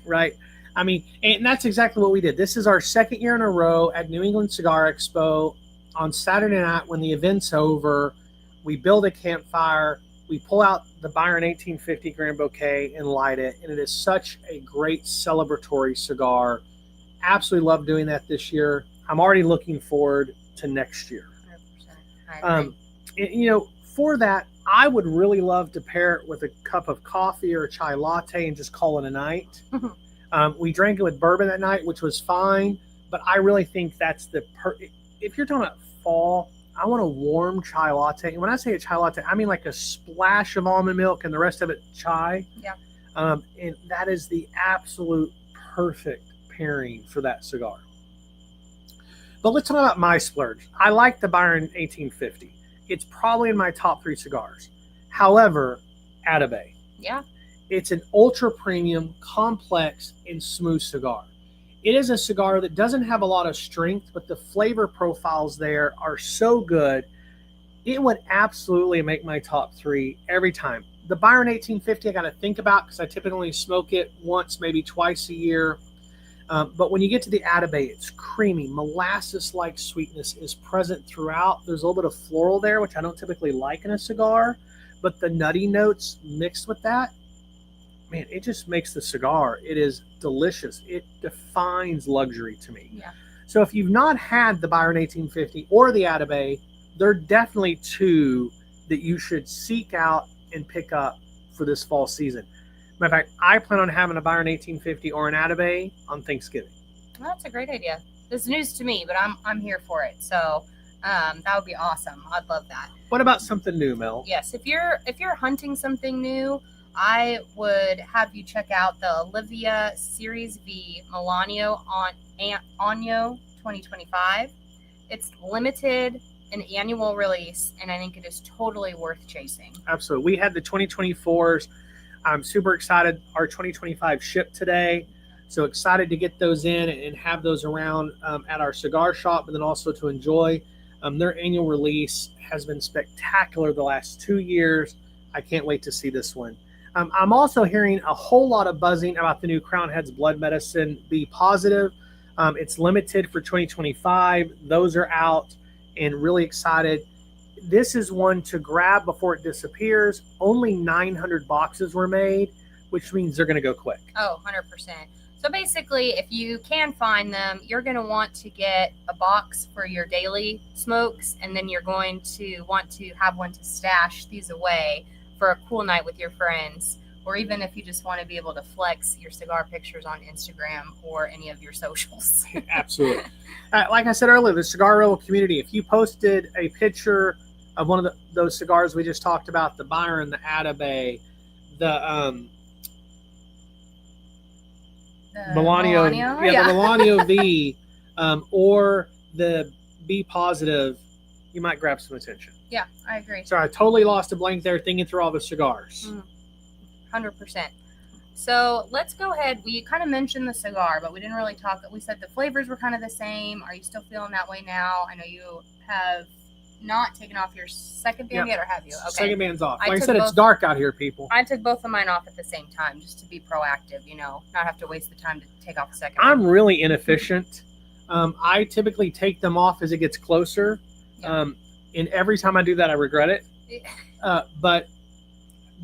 right? I mean, and that's exactly what we did. This is our second year in a row at New England Cigar Expo. On Saturday night, when the event's over, we build a campfire, we pull out the Byron 1850 Grand Bouquet and light it. And it is such a great celebratory cigar. Absolutely love doing that this year. I'm already looking forward to next year. 100%. You know, for that, I would really love to pair it with a cup of coffee or a chai latte and just call it a night. We drank it with bourbon that night, which was fine, but I really think that's if you're talking about fall, I want a warm chai latte. And when I say a chai latte, I mean like a splash of almond milk and the rest of it chai. Yeah. And that is the absolute perfect pairing for that cigar. But let's talk about my splurge. I like the Byron 1850. It's probably in my top 3 cigars. However, Atabey. Yeah. It's an ultra premium, complex, and smooth cigar. It is a cigar that doesn't have a lot of strength, but the flavor profiles there are so good. It would absolutely make my top 3 every time. The Byron 1850 I got to think about because I typically smoke it once, maybe twice a year. But when you get to the Atabey, it's creamy. Molasses-like sweetness is present throughout. There's a little bit of floral there, which I don't typically like in a cigar. But the nutty notes mixed with that, man, it just makes the cigar. It is delicious. It defines luxury to me. Yeah. So if you've not had the Byron 1850 or the Atabey, they're definitely two that you should seek out and pick up for this fall season. Matter of fact, I plan on having a Byron 1850 or an Atabey on Thanksgiving. Well, that's a great idea. This is news to me, but I'm here for it. So that would be awesome. I'd love that. What about something new, Mel? Yes, if you're hunting something new, I would have you check out the Olivia Series V Milano on Año 2025. It's limited, an annual release, and I think it is totally worth chasing. Absolutely. We had the 2024s. I'm super excited. Our 2025 shipped today. So excited to get those in and have those around at our cigar shop, but then also to enjoy. Their annual release has been spectacular the last 2 years. I can't wait to see this one. I'm also hearing a whole lot of buzzing about the new Crown Heads Blood Medicine B Positive. It's limited for 2025. Those are out and really excited. This is one to grab before it disappears. Only 900 boxes were made, which means they're going to go quick. Oh, 100%. So basically, if you can find them, you're going to want to get a box for your daily smokes, and then you're going to want to have one to stash these away for a cool night with your friends, or even if you just want to be able to flex your cigar pictures on Instagram or any of your socials. Absolutely. Like I said earlier, the Cigar Rebel community, if you posted a picture of one of those cigars we just talked about, the Byron, the Atabey, the Milano, the Milano V, or the B Positive, you might grab some attention. Yeah, I agree. Sorry, I totally lost a blank there thinking through all the cigars. 100%. So let's go ahead. We kind of mentioned the cigar, but we didn't really talk. We said the flavors were kind of the same. Are you still feeling that way now? I know you have not taken off your second band yet, or have you? Okay. Second band's off. Like I said, it's dark out here, people. I took both of mine off at the same time just to be proactive, not have to waste the time to take off the second I'm really inefficient. I typically take them off as it gets closer. Yeah. And every time I do that, I regret it. But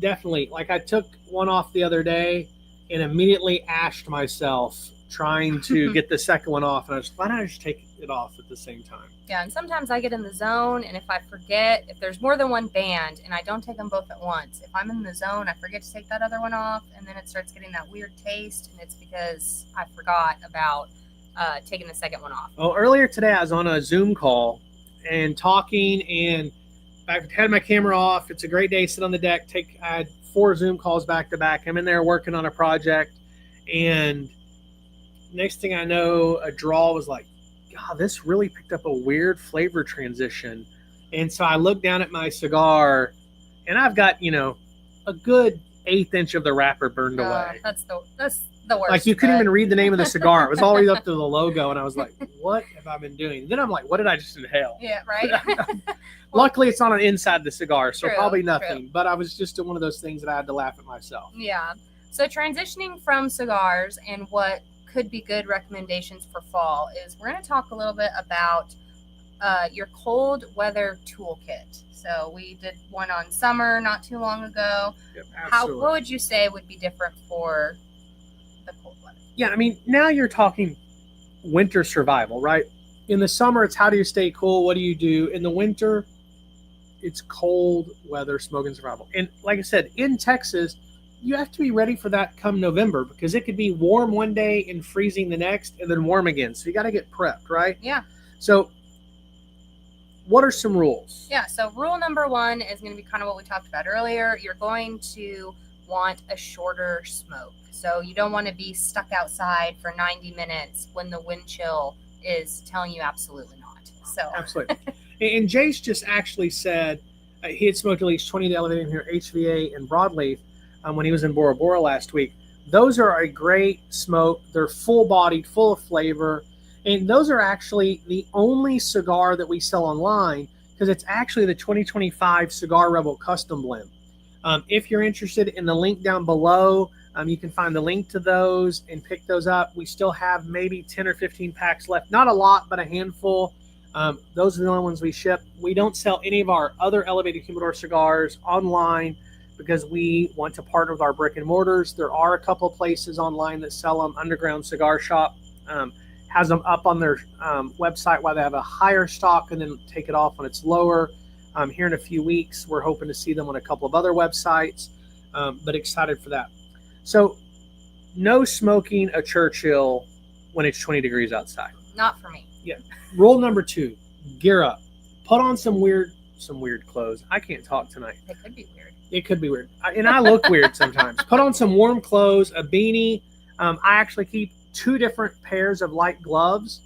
definitely, like I took one off the other day and immediately ashed myself trying to get the second one off. And I was why don't I just take it off at the same time? Yeah, and sometimes I get in the zone, and if I forget, if there's more than one band and I don't take them both at once, if I'm in the zone, I forget to take that other one off, and then it starts getting that weird taste, and it's because I forgot about taking the second one off. Well, earlier today, I was on a Zoom call and talking, and I had my camera off. It's a great day. Sit on the deck. I had 4 Zoom calls back to back. I'm in there working on a project, and next thing I know, a draw was like, God, this really picked up a weird flavor transition. And so I looked down at my cigar, and I've got, a good 1/8 inch of the wrapper burned away. That's the worst. Like you couldn't even read the name of the cigar. It was already up to the logo, and I was like, what have I been doing? Then I'm like, what did I just inhale? Yeah, right? Luckily, it's not on the inside of the cigar, so True, probably nothing. true. But I was just doing one of those things that I had to laugh at myself. Yeah. So transitioning from cigars and what could be good recommendations for fall is we're going to talk a little bit about your cold weather toolkit. So we did one on summer not too long ago. Yep, absolutely. What would you say would be different for the cold weather? Yeah, I mean, now you're talking winter survival, right? In the summer, it's how do you stay cool? What do you do? In the winter, it's cold weather, smoking survival. And like I said, in Texas, you have to be ready for that come November because it could be warm one day and freezing the next and then warm again. So you got to get prepped, right? Yeah. So what are some rules? Yeah. So rule number 1 is going to be kind of what we talked about earlier. You're going to want a shorter smoke. So you don't want to be stuck outside for 90 minutes when the wind chill is telling you absolutely not. So absolutely. And Jace just actually said he had smoked at least 20 of the elevator here, HVA and broadleaf. When he was in Bora Bora last week. Those are a great smoke. They're full-bodied, full of flavor. And those are actually the only cigar that we sell online because it's actually the 2025 Cigar Rebel Custom Blend. If you're interested, in the link down below, You can find the link to those and pick those up. We still have maybe 10 or 15 packs left. Not a lot, but a handful. Those are the only ones we ship. We don't sell any of our other elevated humidor cigars online because we want to partner with our brick and mortars. There are a couple places online that sell them. Underground Cigar Shop has them up on their website while they have a higher stock and then take it off when it's lower. Here in a few weeks, we're hoping to see them on a couple of other websites, but excited for that. So no smoking a Churchill when it's 20 degrees outside. Not for me. Yeah. Rule number 2, gear up. Put on some weird clothes. I can't talk tonight. It could be weird. It could be weird. And I look weird sometimes. Put on some warm clothes, a beanie. I actually keep 2 different pairs of light gloves.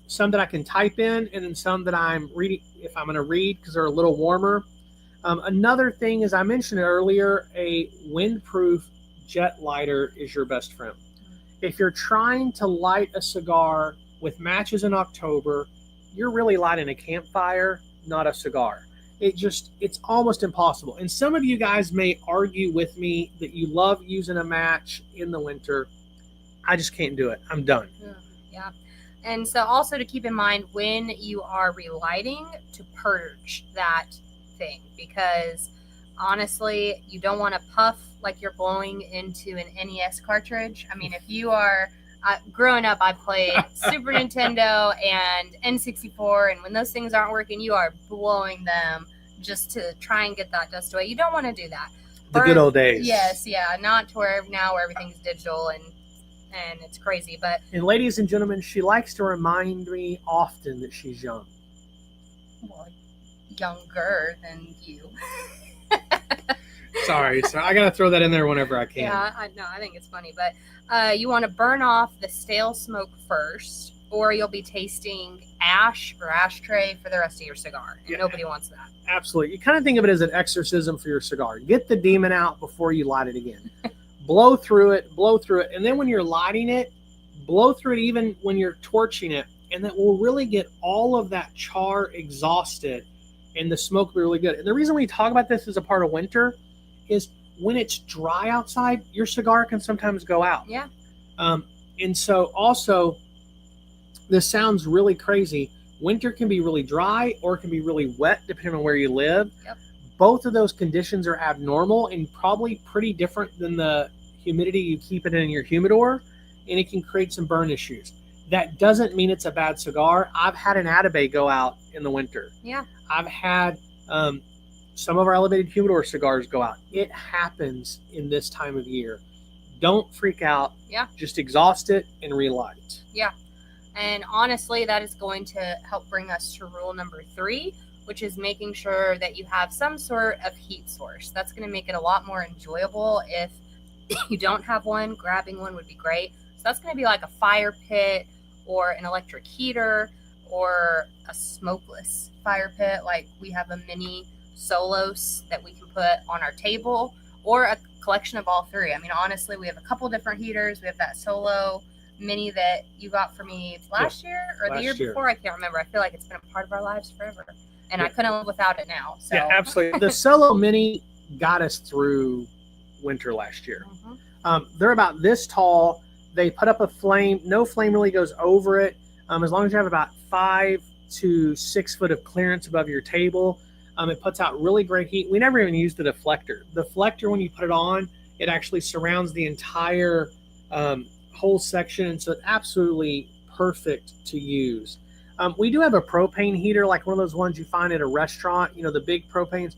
Some that I can type in and then some that I'm reading if I'm going to read because they're a little warmer. Another thing, as I mentioned earlier, a windproof jet lighter is your best friend. If you're trying to light a cigar with matches in October, you're really lighting a campfire, not a cigar. It's almost impossible. And some of you guys may argue with me that you love using a match in the winter. I just can't do it. I'm done. Yeah. And so also to keep in mind when you are relighting, to purge that thing, because honestly, you don't want to puff like you're blowing into an NES cartridge. I mean, if you are growing up, I played Super Nintendo and N64, and when those things aren't working, you are blowing them just to try and get that dust away. You don't want to do that. The good old days. Yes, yeah, not to where now where everything's digital and it's crazy. But and ladies and gentlemen, she likes to remind me often that she's young. Well, younger than you. Sorry, I gotta throw that in there whenever I can. Yeah, I think it's funny, but you want to burn off the stale smoke first, or you'll be tasting ash or ashtray for the rest of your cigar, and nobody wants that. Absolutely. You kind of think of it as an exorcism for your cigar. Get the demon out before you light it again. blow through it, and then when you're lighting it, blow through it even when you're torching it, and that will really get all of that char exhausted, and the smoke will be really good. And the reason we talk about this as a part of winter is when it's dry outside, your cigar can sometimes go out. Yeah. And so also, this sounds really crazy. Winter can be really dry or it can be really wet depending on where you live. Yep. Both of those conditions are abnormal and probably pretty different than the humidity you keep it in your humidor, and it can create some burn issues. That doesn't mean it's a bad cigar. I've had an Atabey go out in the winter. Yeah. I've had some of our elevated humidor cigars go out. It happens in this time of year. Don't freak out. Yeah. Just exhaust it and relight. Yeah. And honestly, that is going to help bring us to rule number 3, which is making sure that you have some sort of heat source. That's going to make it a lot more enjoyable. If you don't have one, grabbing one would be great. So that's going to be like a fire pit or an electric heater or a smokeless fire pit. Like we have a mini Solos that we can put on our table, or a collection of all 3. I mean, honestly, we have a couple different heaters. We have that Solo mini that you got for me last year or the year before. I can't remember. I feel like it's been a part of our lives forever, and I couldn't live without it now. So. Yeah, absolutely. The Solo mini got us through winter last year. They're about this tall. They put up a flame. No flame really goes over it. As long as you have about 5 to 6 foot of clearance above your table, it puts out really great heat. We never even used the deflector. The deflector, when you put it on, it actually surrounds the entire whole section, and so it's absolutely perfect to use. We do have a propane heater, like one of those ones you find at a restaurant, the big propanes.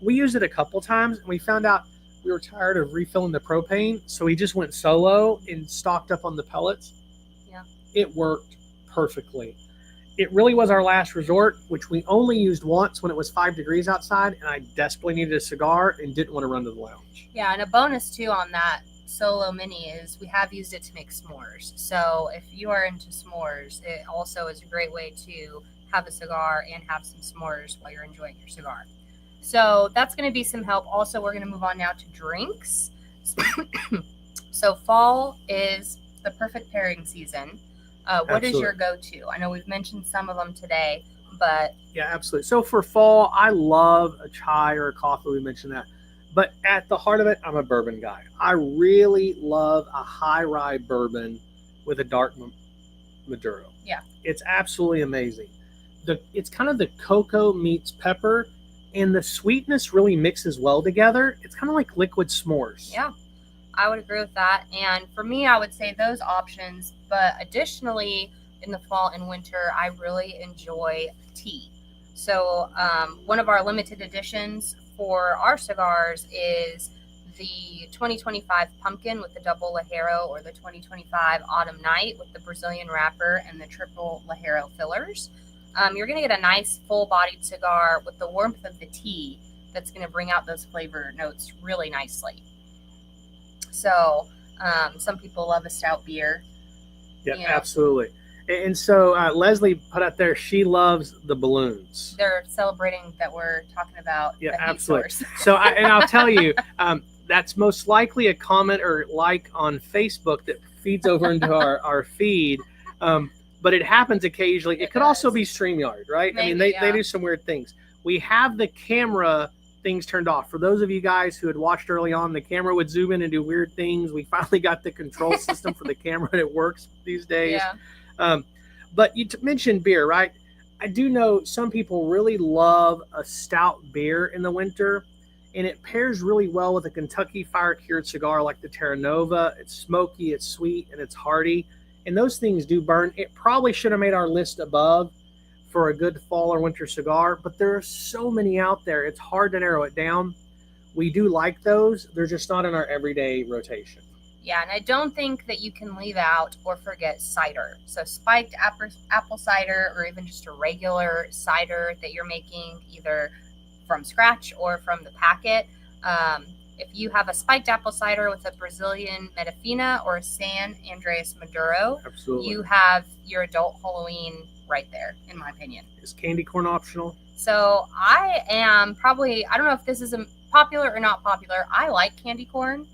We used it a couple times, and we found out we were tired of refilling the propane, so we just went solo and stocked up on the pellets. Yeah. It worked perfectly. It really was our last resort, which we only used once when it was 5 degrees outside, and I desperately needed a cigar and didn't want to run to the lounge. Yeah, and a bonus, too, on that Solo Mini is we have used it to make s'mores. So if you are into s'mores, it also is a great way to have a cigar and have some s'mores while you're enjoying your cigar. So that's going to be some help. Also, we're going to move on now to drinks. So fall is the perfect pairing season. What is your go-to? I know we've mentioned some of them today, but... Yeah, absolutely. So for fall, I love a chai or a coffee. We mentioned that. But at the heart of it, I'm a bourbon guy. I really love a high rye bourbon with a dark Maduro. Yeah. It's absolutely amazing. It's kind of the cocoa meets pepper, and the sweetness really mixes well together. It's kind of like liquid s'mores. Yeah, I would agree with that. And for me, I would say those options. But additionally, in the fall and winter, I really enjoy tea. So one of our limited editions for our cigars is the 2025 pumpkin with the double Ligero, or the 2025 autumn night with the Brazilian wrapper and the triple Ligero fillers. You're going to get a nice full-bodied cigar with the warmth of the tea that's going to bring out those flavor notes really nicely. So some people love a stout beer. Yeah, absolutely. And so Leslie put out there, she loves the balloons. They're celebrating that we're talking about yeah, the heat absolutely. source. So, I'll tell you, that's most likely a comment or like on Facebook that feeds over into our feed. But it happens occasionally. It could also be StreamYard, right? Maybe, I mean, they do some weird things. We have the camera things turned off. For those of you guys who had watched early on, the camera would zoom in and do weird things. We finally got the control system for the camera, and it works these days. Yeah. But you mentioned beer, right? I do know some people really love a stout beer in the winter, and it pairs really well with a Kentucky fire-cured cigar like the Terra Nova. It's smoky, it's sweet, and it's hearty. And those things do burn. It probably should have made our list above for a good fall or winter cigar, but there are so many out there. It's hard to narrow it down. We do like those. They're just not in our everyday rotation. Yeah, and I don't think that you can leave out or forget cider. So spiked apple cider, or even just a regular cider that you're making either from scratch or from the packet. If you have a spiked apple cider with a Brazilian Medifina or a San Andreas Maduro, Absolutely. You have your adult Halloween right there, in my opinion. Is candy corn optional? So I am probably, I don't know if this is popular or not popular. I like candy corn.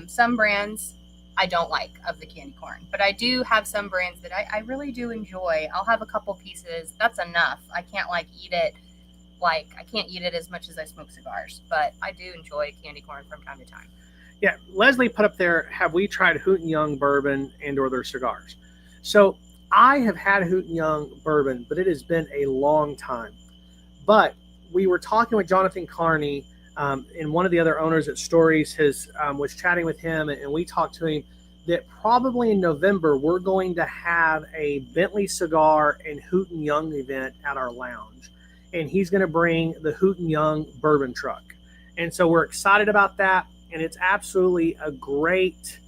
Some brands I don't like of the candy corn, but I do have some brands that I really do enjoy. I'll have a couple pieces. That's enough. I can't eat it. I can't eat it as much as I smoke cigars, but I do enjoy candy corn from time to time. Yeah, Leslie put up there, have we tried Hoot & Young bourbon and or their cigars? So I have had Hoot & Young bourbon, but it has been a long time. But we were talking with Jonathan Carney, and one of the other owners at Stories was chatting with him, and we talked to him that probably in November we're going to have a Bentley cigar and Hoot & Young event at our lounge. And he's going to bring the Hoot & Young bourbon truck. And so we're excited about that. And it's absolutely a great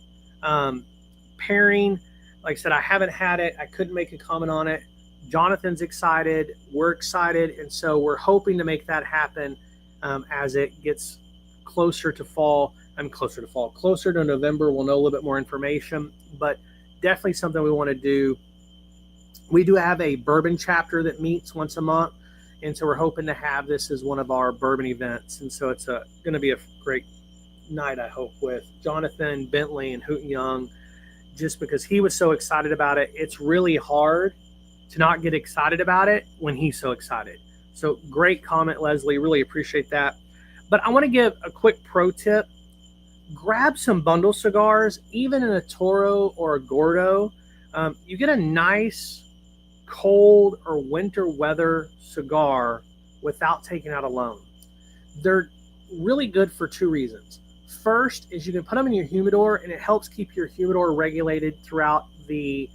pairing. Like I said, I haven't had it. I couldn't make a comment on it. Jonathan's excited. We're excited. And so we're hoping to make that happen as it gets closer to fall. Closer to November. We'll know a little bit more information. But definitely something we want to do. We do have a bourbon chapter that meets once a month. And so we're hoping to have this as one of our bourbon events. And so it's going to be a great night, I hope, with Jonathan, Bentley, and Hoot & Young, just because he was so excited about it. It's really hard to not get excited about it when he's so excited. So great comment, Leslie. Really appreciate that. But I want to give a quick pro tip. Grab some bundle cigars, even in a Toro or a Gordo. You get a nice cold or winter weather cigar without taking out a loan. They're really good for two reasons. First is you can put them in your humidor, and it helps keep your humidor regulated throughout the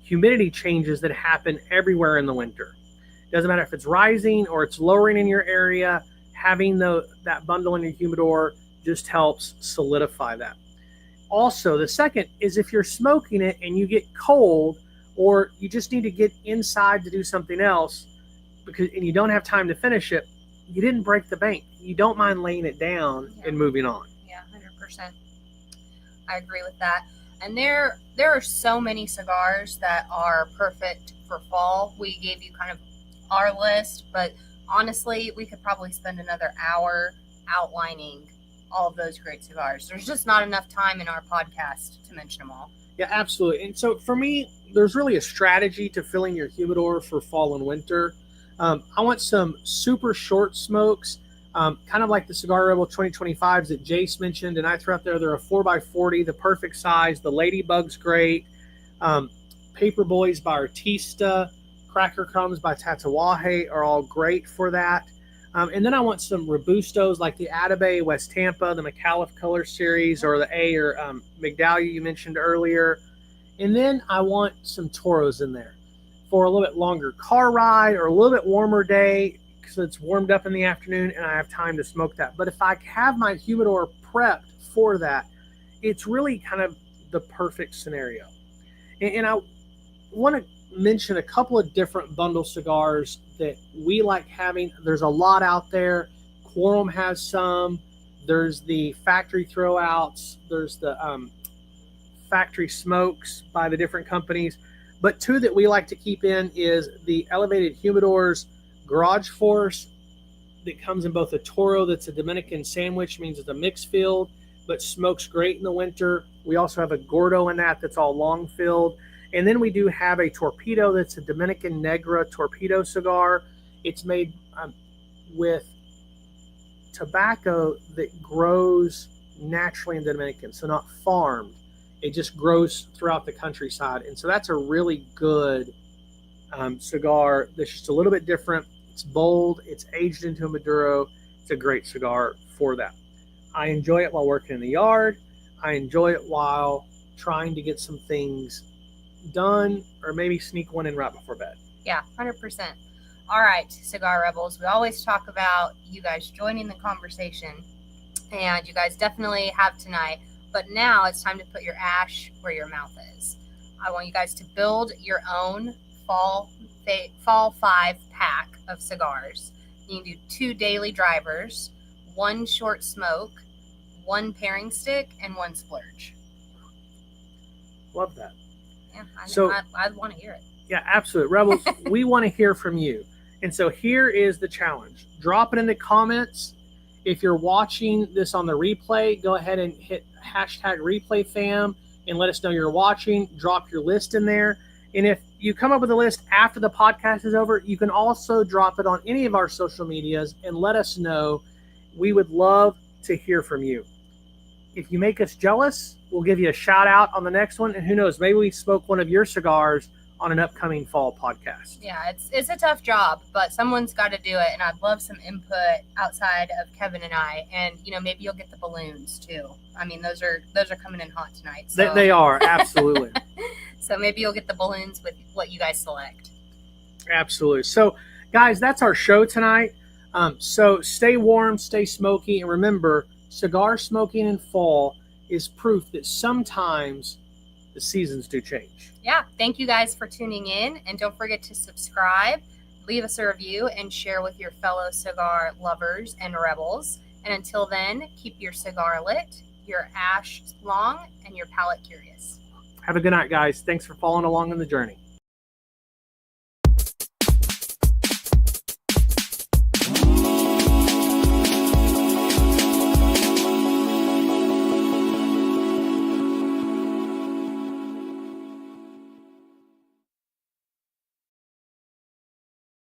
humidity changes that happen everywhere in the winter. It doesn't matter if it's rising or it's lowering in your area. Having that bundle in your humidor just helps solidify that. Also, the second is if you're smoking it and you get cold, or you just need to get inside to do something else and you don't have time to finish it, you didn't break the bank. You don't mind laying it down and moving on. Yeah, 100%. I agree with that. And there are so many cigars that are perfect for fall. We gave you kind of our list, but honestly, we could probably spend another hour outlining all of those great cigars. There's just not enough time in our podcast to mention them all. Yeah, absolutely. And so for me, there's really a strategy to filling your humidor for fall and winter. I want some super short smokes, kind of like the Cigar Rebel 2025s that Jace mentioned, and I threw out there. They're a 4x40, the perfect size. The Ladybug's great. Paper Boys by Artista, Cracker Crumbs by Tatawahe are all great for that. And then I want some Robustos like the Atabey, West Tampa, the McAuliffe Color Series, or the A or Migdalia you mentioned earlier. And then I want some Toros in there for a little bit longer car ride or a little bit warmer day because it's warmed up in the afternoon and I have time to smoke that. But if I have my humidor prepped for that, it's really kind of the perfect scenario. And I want to mention a couple of different bundle cigars that we like having. There's a lot out there. Quorum has some. There's the factory throwouts. There's the factory smokes by the different companies. But two that we like to keep in is the Elevated Humidors Garage Force that comes in both a Toro that's a Dominican sandwich, means it's a mixed field, but smokes great in the winter. We also have a Gordo in that's all long filled. And then we do have a Torpedo that's a Dominican Negra Torpedo cigar. It's made with tobacco that grows naturally in Dominican, so not farmed. It just grows throughout the countryside. And so that's a really good cigar that's just a little bit different. It's bold. It's aged into a Maduro. It's a great cigar for that. I enjoy it while working in the yard. I enjoy it while trying to get some things done or maybe sneak one in right before bed. Yeah, 100%. All right, Cigar Rebels, we always talk about you guys joining the conversation, and you guys definitely have tonight, but now it's time to put your ash where your mouth is. I want you guys to build your own fall 5 pack of cigars. You can do 2 daily drivers, 1 short smoke, 1 pairing stick, and 1 splurge. Love that. Yeah, I want to hear it. Yeah, absolutely. Rebels, we want to hear from you. And so here is the challenge. Drop it in the comments. If you're watching this on the replay, go ahead and hit #ReplayFam and let us know you're watching. Drop your list in there. And if you come up with a list after the podcast is over, you can also drop it on any of our social medias and let us know. We would love to hear from you. If you make us jealous, we'll give you a shout out on the next one. And who knows, maybe we smoke one of your cigars on an upcoming fall podcast. Yeah, it's a tough job, but someone's got to do it. And I'd love some input outside of Kevin and I. And, maybe you'll get the balloons too. I mean, those are coming in hot tonight. So. They are, absolutely. So maybe you'll get the balloons with what you guys select. Absolutely. So, guys, that's our show tonight. So stay warm, stay smoky, and remember, cigar smoking in fall is proof that sometimes the seasons do change. Yeah. Thank you guys for tuning in. And don't forget to subscribe, leave us a review, and share with your fellow cigar lovers and rebels. And until then, keep your cigar lit, your ash long, and your palate curious. Have a good night, guys. Thanks for following along on the journey.